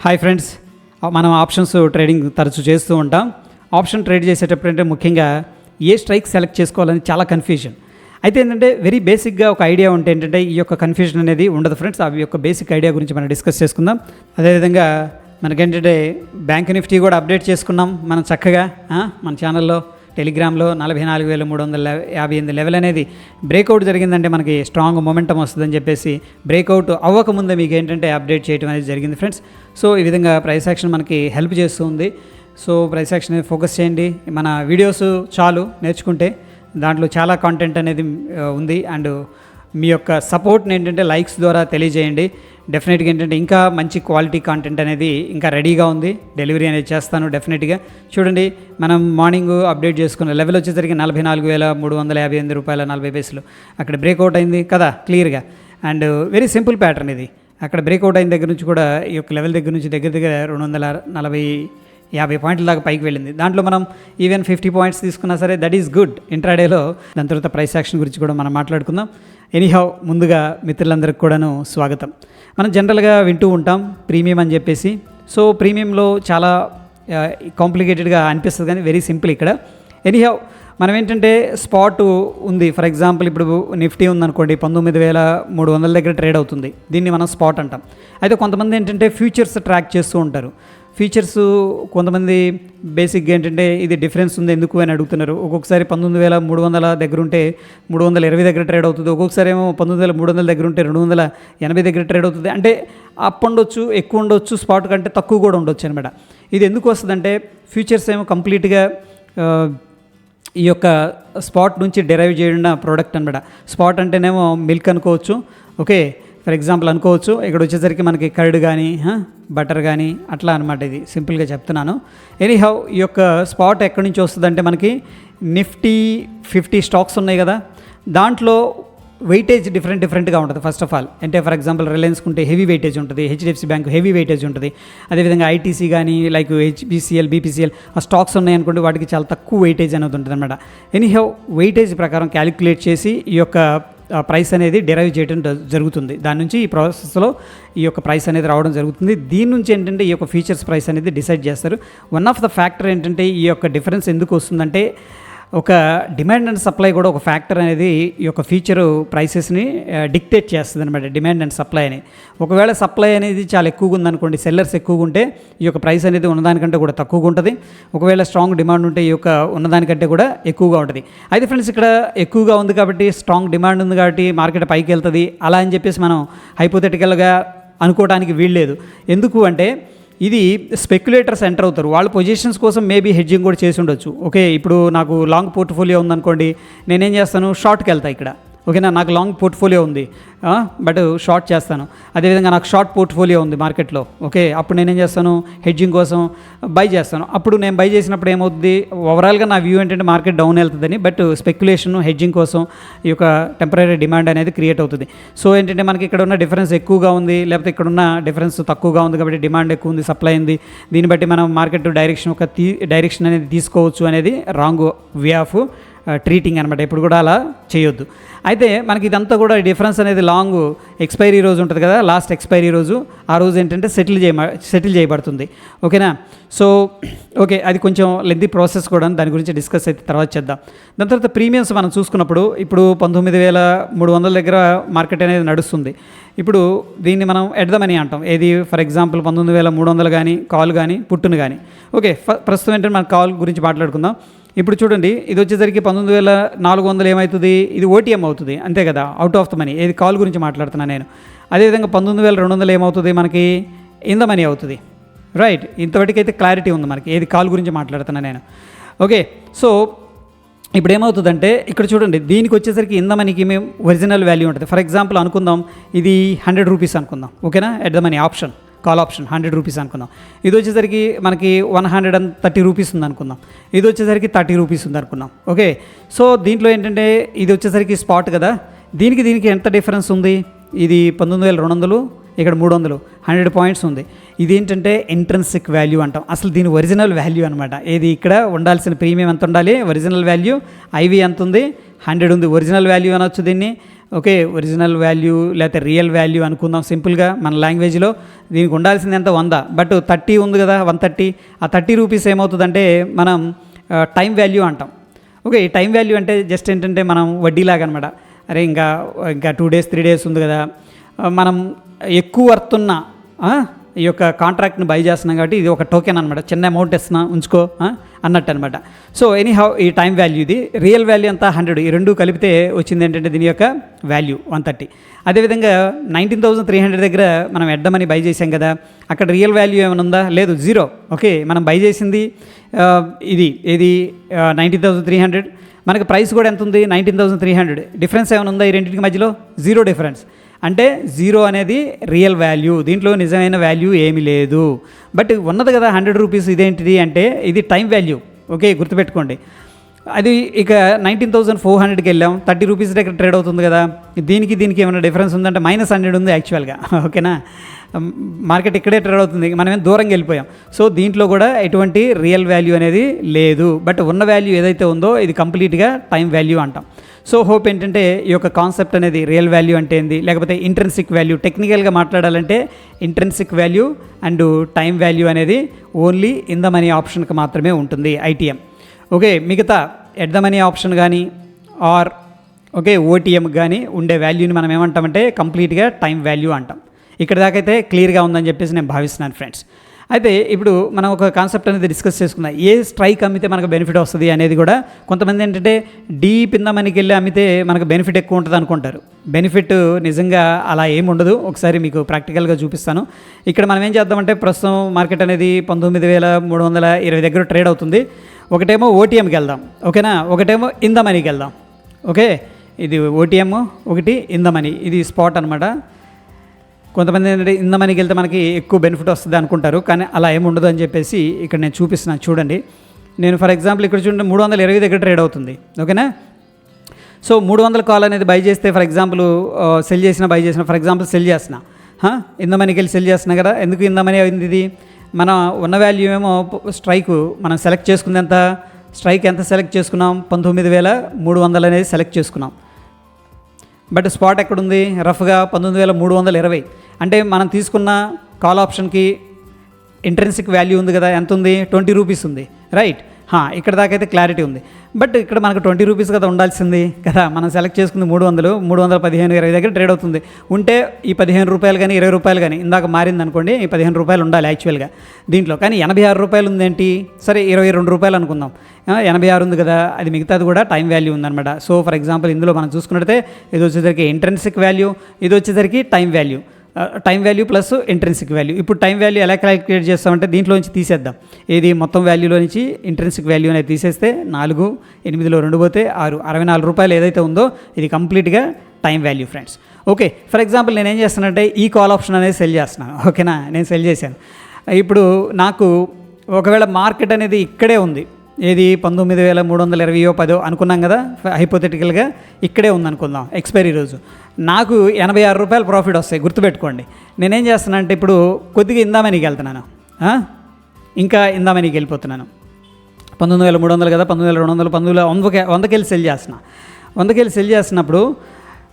Hi friends, మనం options trading తరచూ చేస్తూ ఉంటాం. ఆప్షన్ ట్రేడ్ చేసేటప్పుడు అంటే ముఖ్యంగా ఏ స్ట్రైక్ సెలెక్ట్ చేసుకోవాలని చాలా కన్ఫ్యూజన్. అయితే ఏంటంటే వెరీ బేసిక్గా ఒక ఐడియా ఉంటే ఏంటంటే ఈ యొక్క కన్ఫ్యూజన్ అనేది ఉండదు ఫ్రెండ్స్. అవి యొక్క బేసిక్ ఐడియా గురించి మనం డిస్కస్ చేసుకుందాం. అదేవిధంగా మనకేంటంటే బ్యాంక్ నిఫ్టీ కూడా అప్డేట్ చేసుకున్నాం మనం చక్కగా మన ఛానల్లో టెలిగ్రామ్లో 44,358 లెవెల్ అనేది బ్రేక్అవుట్ జరిగిందంటే మనకి స్ట్రాంగ్ మొమెంటం వస్తుందని చెప్పేసి బ్రేక్అవుట్ అవ్వకముందే మీకు ఏంటంటే అప్డేట్ చేయడం అనేది జరిగింది ఫ్రెండ్స్. సో ఈ విధంగా ప్రైస్ యాక్షన్ మనకి హెల్ప్ చేస్తుంది. సో ప్రైస్ యాక్షన్ అనేది ఫోకస్ చేయండి. మన వీడియోస్ చాలు నేర్చుకుంటే, దాంట్లో చాలా కాంటెంట్ అనేది ఉంది. అండ్ మీ యొక్క సపోర్ట్ని ఏంటంటే లైక్స్ ద్వారా తెలియజేయండి. డెఫినెట్గా ఏంటంటే ఇంకా మంచి క్వాలిటీ కాంటెంట్ అనేది ఇంకా రెడీగా ఉంది, డెలివరీ అనేది చేస్తాను డెఫినెట్గా. చూడండి, మనం మార్నింగ్ అప్డేట్ చేసుకున్న లెవెల్ వచ్చేసరికి 44,358 రూపాయల 40 పైసలు అక్కడ బ్రేక్అవుట్ అయింది కదా క్లియర్గా. అండ్ వెరీ సింపుల్ ప్యాటర్న్ ఇది. అక్కడ బ్రేక్అవుట్ అయిన దగ్గర నుంచి కూడా ఈ యొక్క లెవెల్ దగ్గర నుంచి దగ్గర 240-50 పాయింట్ల దాకా పైకి వెళ్ళింది. దాంట్లో మనం ఈవెన్ 50 పాయింట్స్ తీసుకున్నా సరే దట్ ఈస్ గుడ్ ఇంట్రాడేలో. దాని తర్వాత ప్రైస్ యాక్షన్ గురించి కూడా మనం మాట్లాడుకుందాం. ఎనీహౌ, ముందుగా మిత్రులందరికీ కూడాను స్వాగతం. మనం జనరల్గా వింటూ ఉంటాం ప్రీమియం అని చెప్పేసి. సో ప్రీమియంలో చాలా కాంప్లికేటెడ్గా అనిపిస్తుంది, కానీ వెరీ సింపుల్ ఇక్కడ. ఎనీహౌ, మనం ఏంటంటే స్పాట్ ఉంది. ఫర్ ఎగ్జాంపుల్ ఇప్పుడు నిఫ్టీ ఉందనుకోండి, 19,300 దగ్గర ట్రేడ్ అవుతుంది. దీన్ని మనం స్పాట్ అంటాం. అయితే కొంతమంది ఏంటంటే ఫ్యూచర్స్ ట్రాక్ చేస్తూ ఉంటారు. ఫీచర్స్ కొంతమంది బేసిక్గా ఏంటంటే ఇది డిఫరెన్స్ ఉంది ఎందుకు అని అడుగుతున్నారు. ఒక్కొక్కసారి 19,300 దగ్గర ఉంటే 320 దగ్గర ట్రేడ్ అవుతుంది. ఒక్కొక్కసారి ఏమో 19,300 దగ్గర ఉంటే 280 దగ్గర ట్రేడ్ అవుతుంది. అంటే అప్ ఉండొచ్చు, ఎక్కువ ఉండొచ్చు, స్పాట్ కంటే తక్కువ కూడా ఉండొచ్చు అనమాట. ఇది ఎందుకు వస్తుందంటే ఫ్యూచర్స్ ఏమో కంప్లీట్గా ఈ యొక్క స్పాట్ నుంచి డెరైవ్ చేయడం ప్రోడక్ట్ అనమాట. స్పాట్ అంటేనేమో మిల్క్ అనుకోవచ్చు, ఓకే, ఫర్ ఎగ్జాంపుల్ అనుకోవచ్చు. ఇక్కడ వచ్చేసరికి మనకి కర్డ్ కానీ బటర్ కానీ అట్లా అనమాట. ఇది సింపుల్గా చెప్తున్నాను. ఎనీహౌ, ఈ యొక్క స్పాట్ ఎక్కడి నుంచి వస్తుందంటే మనకి నిఫ్టీ 50 స్టాక్స్ ఉన్నాయి కదా, దాంట్లో వెయిటేజ్ డిఫరెంట్గా ఉంటుంది. ఫస్ట్ ఆఫ్ ఆల్ అంటే ఫర్ ఎగ్జాంపుల్ రిలయన్స్ ఉంటే హెవీ వెయిటేజ్ ఉంటుంది, హెచ్డిఎఫ్సి బ్యాంక్ హెవీ వెయిటేజ్ ఉంటుంది. అదేవిధంగా ఐటీసీ కానీ లైక్ హెచ్బిసిఎల్, బీపీసీఎల్ ఆ స్టాక్స్ ఉన్నాయనుకోండి, వాటికి చాలా తక్కువ వెయిటేజ్ అనేది ఉంటుంది అనమాట. ఎనీహౌ, వెయిటేజ్ ప్రకారం క్యాలిక్యులేట్ చేసి ఈ యొక్క ప్రైస్ అనేది డిరైవ్ చేయడం జరుగుతుంది. దాని నుంచి ఈ ప్రాసెస్లో ఈ యొక్క ప్రైస్ అనేది రావడం జరుగుతుంది. దీని నుంచి ఏంటంటే ఈ యొక్క ఫీచర్స్ ప్రైస్ అనేది డిసైడ్ చేస్తారు. వన్ ఆఫ్ ద ఫ్యాక్టర్ ఏంటంటే ఈ యొక్క డిఫరెన్స్ ఎందుకు వస్తుందంటే ఒక డిమాండ్ అండ్ సప్లై కూడా ఒక ఫ్యాక్టర్ అనేది ఈ యొక్క ఫీచరు ప్రైసెస్ని డిక్టేట్ చేస్తుంది అనమాట. డిమాండ్ అండ్ సప్లై అని ఒకవేళ సప్లై అనేది చాలా ఎక్కువగా ఉందనుకోండి, సెల్లర్స్ ఎక్కువగా ఉంటే ఈ యొక్క ప్రైస్ అనేది ఉన్నదానికంటే కూడా తక్కువగా ఉంటుంది. ఒకవేళ స్ట్రాంగ్ డిమాండ్ ఉంటే ఈ యొక్క ఉన్నదానికంటే కూడా ఎక్కువగా ఉంటుంది. అయితే ఫ్రెండ్స్, ఇక్కడ ఎక్కువగా ఉంది కాబట్టి, స్ట్రాంగ్ డిమాండ్ ఉంది కాబట్టి మార్కెట్ పైకి వెళ్తుంది అలా అని చెప్పేసి మనం హైపోథెటికల్గా అనుకోవడానికి వీల్లేదు. ఎందుకు అంటే ఇది స్పెక్యులేటర్స్ ఎంటర్ అవుతారు. వాళ్ళ పొజిషన్స్ కోసం మేబీ హెడ్జింగ్ కూడా చేసి ఉండొచ్చు. ఓకే, ఇప్పుడు నాకు లాంగ్ పోర్ట్ఫోలియో ఉందనుకోండి, నేనేం చేస్తాను, షార్ట్కి వెళ్తా ఇక్కడ. ఓకేనా, నాకు లాంగ్ పోర్ట్ఫోలియో ఉంది బట్ షార్ట్ చేస్తాను. అదేవిధంగా నాకు షార్ట్ పోర్ట్ఫోలియో ఉంది మార్కెట్లో. ఓకే, అప్పుడు నేనేం చేస్తాను, హెడ్జింగ్ కోసం బై చేస్తాను. అప్పుడు నేను బై చేసినప్పుడు ఏమవుతుంది, ఓవరాల్గా నా వ్యూ ఏంటంటే మార్కెట్ డౌన్ వెళ్తుందని, బట్ స్పెక్యులేషన్ హెడ్జింగ్ కోసం ఈ యొక్క టెంపరీ డిమాండ్ అనేది క్రియేట్ అవుతుంది. సో ఏంటంటే మనకి ఇక్కడ ఉన్న డిఫరెన్స్ ఎక్కువగా ఉంది, లేకపోతే ఇక్కడ ఉన్న డిఫరెన్స్ తక్కువగా ఉంది కాబట్టి డిమాండ్ ఎక్కువ ఉంది, సప్లై ఉంది. దీన్ని బట్టి మనం మార్కెట్ డైరెక్షన్ అనేది తీసుకోవచ్చు అనేది రాంగ్ వే ఆఫ్ ట్రీటింగ్ అనమాట. ఇప్పుడు కూడా అలా చేయొద్దు. అయితే మనకి ఇదంతా కూడా డిఫరెన్స్ అనేది లాంగ్ ఎక్స్పైరీ రోజు ఉంటుంది కదా, లాస్ట్ ఎక్స్పైరీ రోజు, ఆ రోజు ఏంటంటే సెటిల్ చేయబడుతుంది. ఓకేనా. సో ఓకే, అది కొంచెం లెంతీ ప్రాసెస్ కూడా, దాని గురించి డిస్కస్ అయితే తర్వాత చేద్దాం. దాని తర్వాత ప్రీమియమ్స్ మనం చూసుకున్నప్పుడు ఇప్పుడు 19,300 దగ్గర మార్కెట్ అనేది నడుస్తుంది. ఇప్పుడు దీన్ని మనం ఎడ్దామని అంటాం. ఏది ఫర్ ఎగ్జాంపుల్ 19,300 కానీ కాల్ కానీ పుట్టును కానీ. ఓకే, ప్రస్తుతం ఏంటంటే మనం కాల్ గురించి మాట్లాడుకుందాం. ఇప్పుడు చూడండి, ఇది వచ్చేసరికి 19,400 ఏమవుతుంది, ఇది ఓటీఎం అవుతుంది అంతే కదా, అవుట్ ఆఫ్ ద మనీ. ఏది కాల్ గురించి మాట్లాడుతున్నాను నేను. అదేవిధంగా 19,200 ఏమవుతుంది, మనకి ఇన్ ద మనీ అవుతుంది. రైట్, ఇంతవరకైతే క్లారిటీ ఉంది మనకి, ఏది కాల్ గురించి మాట్లాడుతున్నాను నేను. ఓకే, సో ఇప్పుడు ఏమవుతుందంటే ఇక్కడ చూడండి, దీనికి వచ్చేసరికి ఇన్ ద మనీకి మేము ఒరిజినల్ వాల్యూ ఉంటుంది. ఫర్ ఎగ్జాంపుల్ అనుకుందాం, ఇది 100 రూపీస్ అనుకుందాం. ఓకేనా, at the money option call option 100 rupees అనుకుందాం. ఇది వచ్చేసరికి మనకి 130 రూపీస్ ఉంది అనుకుందాం. ఇది వచ్చేసరికి 30 రూపీస్ ఉంది అనుకుందాం. ఓకే, సో దీంట్లో ఏంటంటే ఇది వచ్చేసరికి స్పాట్ కదా, దీనికి ఎంత డిఫరెన్స్ ఉంది, ఇది 19,200, ఇక్కడ 300, 100 పాయింట్స్ ఉంది. ఇదేంటంటే ఇంట్రెన్సిక్ వాల్యూ అంటాం. అసలు దీని ఒరిజినల్ వాల్యూ అనమాట. ఏది ఇక్కడ ఉండాల్సిన ప్రీమియం ఎంత ఉండాలి, ఒరిజినల్ వాల్యూ ఐవి ఎంత ఉంది, 100 ఉంది, ఒరిజినల్ వాల్యూ అనొచ్చు దీన్ని. ఓకే, ఒరిజినల్ వాల్యూ లేకపోతే రియల్ వాల్యూ అనుకుందాం సింపుల్గా మన లాంగ్వేజ్లో. దీనికి ఉండాల్సింది ఎంత 100, బట్ 30 ఉంది కదా, 130. ఆ 30 రూపీస్ ఏమవుతుందంటే మనం టైం వాల్యూ అంటాం. ఓకే, ఈ టైం వాల్యూ అంటే జస్ట్ ఏంటంటే మనం వడ్డీలాగా అనమాట. అరే ఇంకా 2 days 3 days ఉంది కదా, మనం ఎక్కువ వర్త్ ఉన్న ఈ యొక్క కాంట్రాక్ట్ని బై చేస్తున్నాం కాబట్టి ఇది ఒక టోకెన్ అనమాట, చిన్న అమౌంట్ ఇస్తున్నా ఉంచుకో అన్నట్టు అనమాట. సో ఎనీహౌ ఈ టైం వాల్యూ, ఇది రియల్ వాల్యూ అంతా 100, ఈ రెండు కలిపితే వచ్చింది ఏంటంటే దీని యొక్క వాల్యూ 130. అదేవిధంగా 19,300 దగ్గర మనం ఎడ్డమని బై చేసాం కదా, అక్కడ రియల్ వాల్యూ ఏమైనా ఉందా? లేదు, 0. ఓకే, మనం బై చేసింది ఇది 19,300, మనకి ప్రైస్ కూడా ఎంత ఉంది? 19,300. డిఫరెన్స్ ఏమైనా ఉందా ఈ రెండింటికి మధ్యలో? 0 డిఫరెన్స్. అంటే 0 అనేది రియల్ వాల్యూ, దీంట్లో నిజమైన వాల్యూ ఏమీ లేదు. బట్ ఉన్నది కదా 100 రూపీస్, ఇదేంటిది అంటే ఇది టైం వాల్యూ. ఓకే, గుర్తుపెట్టుకోండి. అది ఇక 19,400కి వెళ్ళాం, 30 రూపీస్ దగ్గర ట్రేడ్ అవుతుంది కదా, దీనికి ఏమైనా డిఫరెన్స్ ఉందంటే -100 ఉంది యాక్చువల్గా. ఓకేనా, మార్కెట్ ఇక్కడే ట్రేడ్ అవుతుంది, మనమేం దూరంగా వెళ్ళిపోయాం. సో దీంట్లో కూడా ఎటువంటి రియల్ వాల్యూ అనేది లేదు. బట్ ఉన్న వాల్యూ ఏదైతే ఉందో ఇది కంప్లీట్గా టైం వాల్యూ అంటాం. సో హోప్ ఏంటంటే ఈ యొక్క కాన్సెప్ట్ అనేది రియల్ వాల్యూ అంటే ఏంది, లేకపోతే ఇంట్రెన్సిక్ వాల్యూ, టెక్నికల్గా మాట్లాడాలంటే intrinsic value and time value అనేది ఓన్లీ ఇన్ ద మనీ ఆప్షన్కి మాత్రమే ఉంటుంది, ఐటీఎం. ఓకే, మిగతా ఎట్ ద మనీ ఆప్షన్ కానీ ఆర్ ఓకే ఓటీఎం కానీ ఉండే వాల్యూని మనం ఏమంటామంటే కంప్లీట్గా టైం వాల్యూ అంటాం. ఇక్కడ దాకైతే క్లియర్గా ఉందని చెప్పేసి నేను భావిస్తున్నాను ఫ్రెండ్స్. అయితే ఇప్పుడు మనం ఒక కాన్సెప్ట్ అనేది డిస్కస్ చేసుకుందాం. ఏ స్ట్రైక్ అమ్మితే మనకు బెనిఫిట్ వస్తుంది అనేది కూడా. కొంతమంది ఏంటంటే డీప్ ఇన్ ద మనీకి వెళ్ళి అమ్మితే మనకు బెనిఫిట్ ఎక్కువ ఉంటుంది అనుకుంటారు. బెనిఫిట్ నిజంగా అలా ఏమి ఉండదు. ఒకసారి మీకు ప్రాక్టికల్గా చూపిస్తాను. ఇక్కడ మనం ఏం చేద్దామంటే ప్రస్తుతం మార్కెట్ అనేది 19,320 దగ్గర ట్రేడ్ అవుతుంది. ఒకటేమో ఓటీఎంకి వెళ్దాం, ఓకేనా, ఒకటేమో ఇన్ ద మనీకి వెళ్దాం. ఓకే, ఇది ఓటీఎం, ఒకటి ఇన్ ద మనీ, ఇది స్పాట్ అనమాట. కొంతమంది ఏంటంటే ఇన్ ద మనీకి వెళ్తే మనకి ఎక్కువ బెనిఫిట్ వస్తుంది అనుకుంటారు, కానీ అలా ఏమి ఉండదు అని చెప్పేసి ఇక్కడ నేను చూపిస్తున్నాను. చూడండి, నేను ఫర్ ఎగ్జాంపుల్ ఇక్కడ చూడండి 320 దగ్గర ట్రేడ్ అవుతుంది. ఓకేనా, సో 300 కాల్ అనేది బై చేస్తే ఫర్ ఎగ్జాంపుల్ బై చేసిన ఫర్ ఎగ్జాంపుల్ సెల్ చేస్తున్నా, ఇన్ ద మనీకి వెళ్ళి సెల్ చేస్తున్నా కదా. ఎందుకు ఇన్ ద మనీ అయింది? ఇది మన ఉన్న వాల్యూ ఏమో స్ట్రైక్ మనం సెలెక్ట్ చేసుకుంది ఎంత, స్ట్రైక్ ఎంత సెలెక్ట్ చేసుకున్నాం? 19,300 అనేది సెలెక్ట్ చేసుకున్నాం. బట్ స్పాట్ ఎక్కడుంది? రఫ్గా 19,320. అంటే మనం తీసుకున్న కాల్ ఆప్షన్కి ఇంట్రెన్సిక్ వాల్యూ ఉంది కదా, ఎంత ఉంది? 20 రూపీస్ ఉంది, రైట్. ఇక్కడ దాకా అయితే క్లారిటీ ఉంది. బట్ ఇక్కడ మనకు 20 రూపీస్ కదా ఉండాల్సింది కదా. మనం సెలెక్ట్ చేసుకుంది 300, 315, 20 దగ్గర ట్రేడ్ అవుతుంది. ఉంటే ఈ 15 రూపాయలు కానీ 20 రూపాయలు కానీ ఇందాక మారింది అనుకోండి, ఈ 15 రూపాయలు ఉండాలి యాక్చువల్గా దీంట్లో. కానీ 86 రూపాయలు ఉందేంటి? సరే 22 రూపాయలు అనుకుందాం. 86 ఉంది కదా, అది మిగతాది కూడా టైం వాల్యూ ఉందన్నమాట. సో ఫర్ ఎగ్జాంపుల్ ఇందులో మనం చూసుకున్నట్లయితే ఇది వచ్చేసరికి ఇంట్రెన్సిక్ వాల్యూ, ఇది వచ్చేసరికి time value. Time value plus intrinsic value. ఇప్పుడు టైం వాల్యూ ఎలా క్యాలిక్యులేట్ చేస్తామంటే దీంట్లో నుంచి తీసేద్దాం. ఇది మొత్తం వాల్యూలో నుంచి ఇంట్రెన్సిక్ వాల్యూ అనేది తీసేస్తే 4, 8లో 2 పోతే 6, 64 రూపాయలు ఏదైతే ఉందో ఇది కంప్లీట్గా time value friends. Okay, for example నేను ఏం చేస్తానంటే ఈ కాల్ ఆప్షన్ అనేది సెల్ చేస్తున్నాను. ఓకేనా, నేను సెల్ చేశాను. ఇప్పుడు నాకు ఒకవేళ మార్కెట్ అనేది ఇక్కడే ఉంది, ఏది 19,320 10 అనుకున్నాం కదా, హైపోథెటికల్గా ఇక్కడే ఉంది అనుకుందాం ఎక్స్పైరీ రోజు. నాకు 86 రూపాయలు ప్రాఫిట్ వస్తాయి, గుర్తుపెట్టుకోండి. నేనేం చేస్తున్నాను అంటే ఇప్పుడు కొద్దిగా ఇందామనీకి వెళ్తున్నాను, ఇంకా ఇందామనీకి వెళ్ళిపోతున్నాను. 19,300 కదా, 19,200, 100కి వెళ్ళి సెల్ చేస్తున్నా. 100కి వెళ్ళి సెల్ చేస్తున్నప్పుడు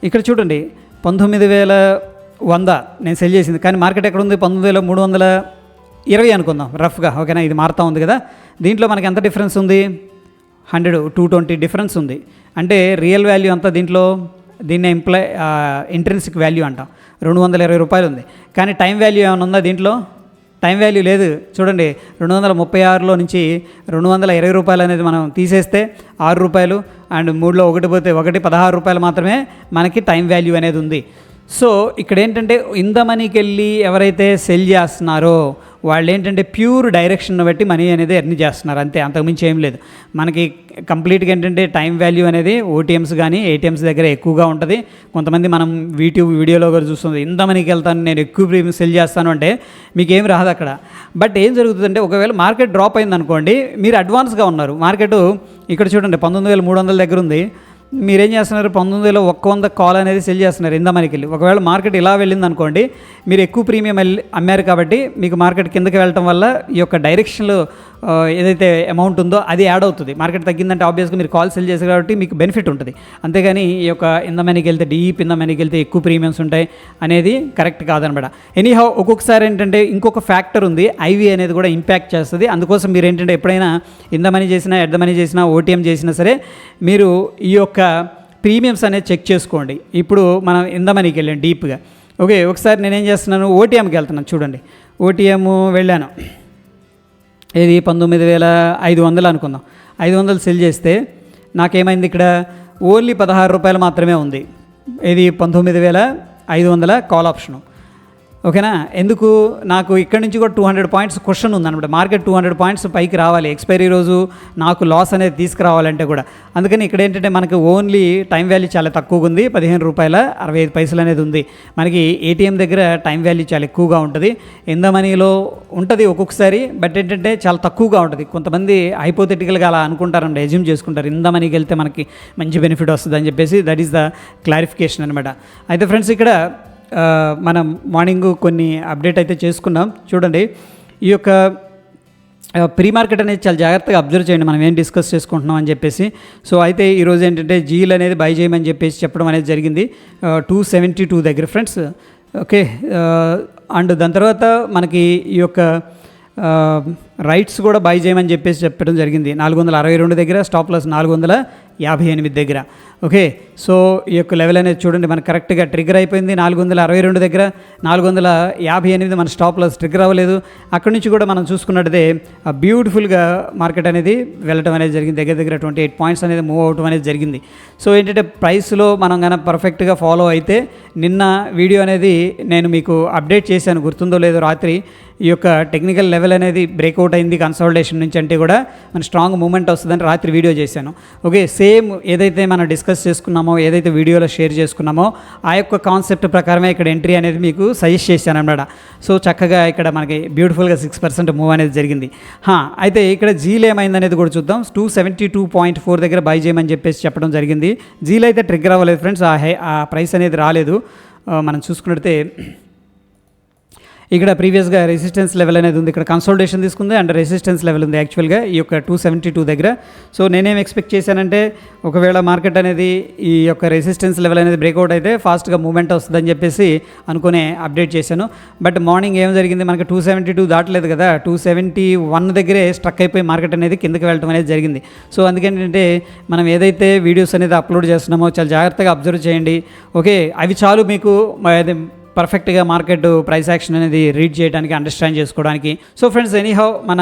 ఇక్కడ చూడండి 19,100 నేను సెల్ చేసింది. కానీ మార్కెట్ ఎక్కడ ఉంది? 19,320 అనుకుందాం రఫ్గా. ఓకేనా, ఇది మారుతూ ఉంది కదా. దీంట్లో మనకి ఎంత డిఫరెన్స్ ఉంది? 100, 220 డిఫరెన్స్ ఉంది. అంటే రియల్ వాల్యూ అంతా దీంట్లో దీన్ని ఇంట్రెన్సిక్ వాల్యూ అంటాం. 220 రూపాయలు ఉంది. కానీ టైం వాల్యూ ఏమైనా ఉందా దీంట్లో? టైం వాల్యూ లేదు. చూడండి 236లో నుంచి 220 రూపాయలు అనేది మనం తీసేస్తే 6 రూపాయలు, అండ్ 3లో 1 పోతే 1, 16 రూపాయలు మాత్రమే మనకి టైం వాల్యూ అనేది ఉంది. సో ఇక్కడ ఏంటంటే ఇన్ ద మనీకి వెళ్ళి ఎవరైతే సెల్ చేస్తున్నారో వాళ్ళు ఏంటంటే ప్యూర్ డైరెక్షన్ బట్టి మనీ అనేది ఎర్న్ చేస్తున్నారు, అంతే, అంతకుమించి ఏం లేదు. మనకి కంప్లీట్గా ఏంటంటే టైం వాల్యూ అనేది ఓటీఎంస్ కానీ ఏటీఎంస్ దగ్గర ఎక్కువగా ఉంటుంది. కొంతమంది మనం వీడియోలో కూడా చూస్తుంది, ఇన్ ద మనీకి వెళ్తాను నేను, ఎక్కువ ప్రీమియం సెల్ చేస్తాను అంటే మీకు ఏం రాదు అక్కడ. బట్ ఏం జరుగుతుందంటే ఒకవేళ మార్కెట్ డ్రాప్ అయింది అనుకోండి, మీరు అడ్వాన్స్గా ఉన్నారు. మార్కెట్ ఇక్కడ చూడండి 19,300 దగ్గర ఉంది, మీరేం చేస్తున్నారు? 19,100 కాల్ అనేది సెల్ చేస్తున్నారు ఇన్ ద మనీకి వెళ్ళి. ఒకవేళ మార్కెట్ ఇలా వెళ్ళింది అనుకోండి, మీరు ఎక్కువ ప్రీమియం అమ్మారు కాబట్టి మీకు మార్కెట్ కిందకి వెళ్ళటం వల్ల ఈ యొక్క డైరెక్షన్లో ఏదైతే అమౌంట్ ఉందో అది యాడ్ అవుతుంది. మార్కెట్ తగ్గిందంటే ఆబ్వియస్గా మీరు కాల్ సెల్ చేశారు కాబట్టి మీకు బెనిఫిట్ ఉంటుంది. అంతేగాని ఈ యొక్క ఇంద మనీకి వెళ్తే డీప్ ఇంద మనీకి వెళ్తే ఎక్కువ ప్రీమియమ్స్ ఉంటాయి అనేది కరెక్ట్ కాదనమాట. ఎనీహౌ ఒక్కొక్కసారి ఏంటంటే ఇంకొక ఫ్యాక్టర్ ఉంది, ఐవి అనేది కూడా ఇంపాక్ట్ చేస్తుంది. అందుకోసం మీరు ఏంటంటే ఎప్పుడైనా ఇంద మనీ చేసినా ఎడ్ మనీ చేసినా ఓటీఎం చేసినా సరే మీరు ఈ యొక్క ప్రీమియమ్స్ అనేది చెక్ చేసుకోండి. ఇప్పుడు మనం ఇంద మనీకి వెళ్ళాం డీప్గా. ఓకే, ఒకసారి నేనేం చేస్తున్నాను, ఓటీఎంకి వెళ్తున్నాను. చూడండి, ఓటీఎం వెళ్ళాను, ఇది 19,500 అనుకుందాం. 500 సెల్ చేస్తే నాకేమైంది, ఇక్కడ ఓన్లీ 16 రూపాయలు మాత్రమే ఉంది. ఇది 19,500 కాల్ ఆప్షను. ఓకేనా, ఎందుకు నాకు ఇక్కడి నుంచి కూడా 200 పాయింట్స్ క్వశ్చన్ ఉందన్నమాట. మార్కెట్ 200 పాయింట్స్ పైకి రావాలి, ఎక్స్పైరీ రోజు నాకు లాస్ అనేది తీసుకురావాలంటే కూడా. అందుకని ఇక్కడ ఏంటంటే మనకి ఓన్లీ టైం వాల్యూ చాలా తక్కువగా ఉంది, 15 రూపాయల 65 పైసలు అనేది ఉంది. మనకి ఏటీఎం దగ్గర టైం వాల్యూ చాలా ఎక్కువగా ఉంటుంది, ఇంద మనీలో ఉంటుంది ఒక్కొక్కసారి, బట్ ఏంటంటే చాలా తక్కువగా ఉంటుంది. కొంతమంది హైపోథెటికల్గా అలా అనుకుంటారండి, ఎజ్యూమ్ చేసుకుంటారు ఇంద మనీకి వెళ్తే మనకి మంచి బెనిఫిట్ వస్తుంది అని చెప్పేసి. దట్ ఈస్ ద క్లారిఫికేషన్ అనమాట. అయితే ఫ్రెండ్స్, ఇక్కడ మనం మార్నింగ్ కొన్ని అప్డేట్ అయితే చేసుకున్నాం. చూడండి, ఈ యొక్క ప్రీ మార్కెట్ అనేది చాలా జాగ్రత్తగా అబ్జర్వ్ చేయండి, మనం ఏం డిస్కస్ చేసుకుంటున్నాం అని చెప్పేసి. సో అయితే ఈరోజు ఏంటంటే జీల్ అనేది బై చేయమని చెప్పేసి చెప్పడం అనేది జరిగింది 272 దగ్గర ఫ్రెండ్స్. ఓకే, అండ్ దాని తర్వాత మనకి ఈ యొక్క రైట్స్ కూడా బై చేయమని చెప్పేసి చెప్పడం జరిగింది 462 దగ్గర, స్టాప్ లాస్ 458 దగ్గర. ఓకే, సో ఈ యొక్క లెవెల్ అనేది చూడండి మనకు కరెక్ట్గా ట్రిగర్ అయిపోయింది 462 దగ్గర. 458 మన స్టాప్ లాస్ ట్రిగర్ అవ్వలేదు. అక్కడి నుంచి కూడా మనం చూసుకున్నట్టయితే బ్యూటిఫుల్గా మార్కెట్ అనేది వెళ్ళడం అనేది జరిగింది, దగ్గర దగ్గర 28 పాయింట్స్ అనేది మూవ్ అవటం అనేది జరిగింది. సో ఏంటంటే ప్రైస్లో మనం కనుక పర్ఫెక్ట్గా ఫాలో అయితే, నిన్న వీడియో అనేది నేను మీకు అప్డేట్ చేశాను, గుర్తుందో లేదో, రాత్రి ఈ యొక్క టెక్నికల్ లెవెల్ అనేది బ్రేక్అవుట్ అయింది కన్సాలిడేషన్ నుంచి అంటే కూడా మన స్ట్రాంగ్ మూమెంట్ వస్తుందని రాత్రి వీడియో చేశాను. ఓకే, సేమ్ ఏదైతే మనం డిస్కస్ చేసుకున్నామో, ఏదైతే వీడియోలో షేర్ చేసుకున్నామో ఆ యొక్క కాన్సెప్ట్ ప్రకారమే ఇక్కడ ఎంట్రీ అనేది మీకు సజెస్ట్ చేశాను అన్నమాట. సో చక్కగా ఇక్కడ మనకి బ్యూటిఫుల్గా 6% మూవ్ అనేది జరిగింది. అయితే ఇక్కడ జీల్ ఏమైందనేది కూడా చూద్దాం. 272.4 దగ్గర బై చేయమని చెప్పేసి చెప్పడం జరిగింది. జీల్ అయితే ట్రిగ్గర్ అవ్వలేదు ఫ్రెండ్స్, ఆ ప్రైస్ అనేది రాలేదు. మనం చూసుకున్నట్టే ఇక్కడ ప్రీవియస్గా రెసిస్టెన్స్ లెవెల్ అనేది ఉంది, ఇక్కడ కన్సోలిడేషన్ తీసుకుంది అండ్ రెసిస్టెన్స్ లెవెల్ ఉంది యాక్చువల్గా ఈ యొక్క 272 దగ్గర. సో నేనేం ఎక్స్పెక్ట్ చేశానంటే, ఒకవేళ మార్కెట్ అనేది ఈ యొక్క రెసిస్టెన్స్ లెవెల్ అనేది బ్రేక్అవుట్ అయితే ఫాస్ట్గా మూవ్మెంట్ వస్తుందని చెప్పేసి అనుకునే అప్డేట్ చేశాను. బట్ మార్నింగ్ ఏం జరిగింది, మనకి 272 దాటలేదు కదా, 271 దగ్గరే స్ట్రక్ అయిపోయి మార్కెట్ అనేది కిందకి వెళ్ళడం అనేది జరిగింది. సో అందుకేంటంటే మనం ఏదైతే వీడియోస్ అనేది అప్లోడ్ చేస్తున్నామో చాలా జాగ్రత్తగా అబ్జర్వ్ చేయండి. ఓకే, అవి చాలు మీకు పర్ఫెక్ట్గా మార్కెట్ ప్రైస్ యాక్షన్ అనేది రీడ్ చేయడానికి, అండర్స్టాండ్ చేసుకోవడానికి. సో ఫ్రెండ్స్, ఎనీహౌ మన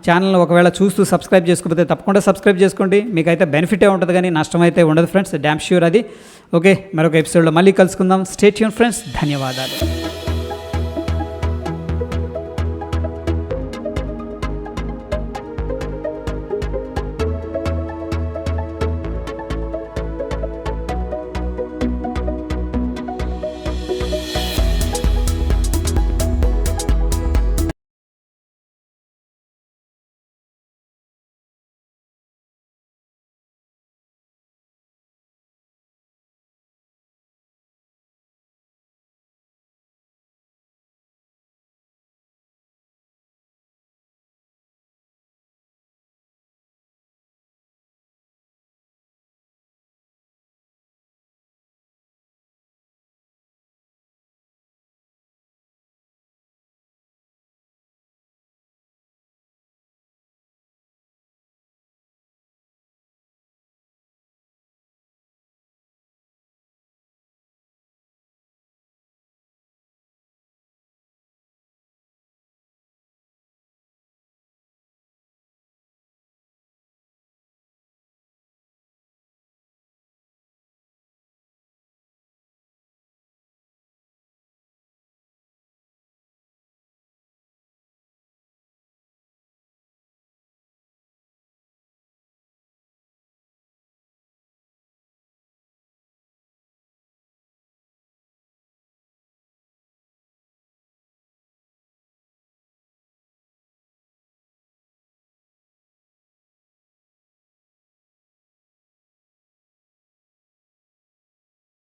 ఛానల్ ఒకవేళ చూస్తూ సబ్స్క్రైబ్ చేసుకోకపోతే తప్పకుండా సబ్స్క్రైబ్ చేసుకోండి. మీకైతే బెనిఫిటే ఉంటుంది కానీ నష్టం అయితే ఉండదు ఫ్రెండ్స్, డ్యామ్ ష్యూర్ అది. ఓకే, మరొక ఎపిసోడ్లో మళ్ళీ కలుసుకుందాం. స్టే ట్యూన్ ఫ్రెండ్స్, ధన్యవాదాలు.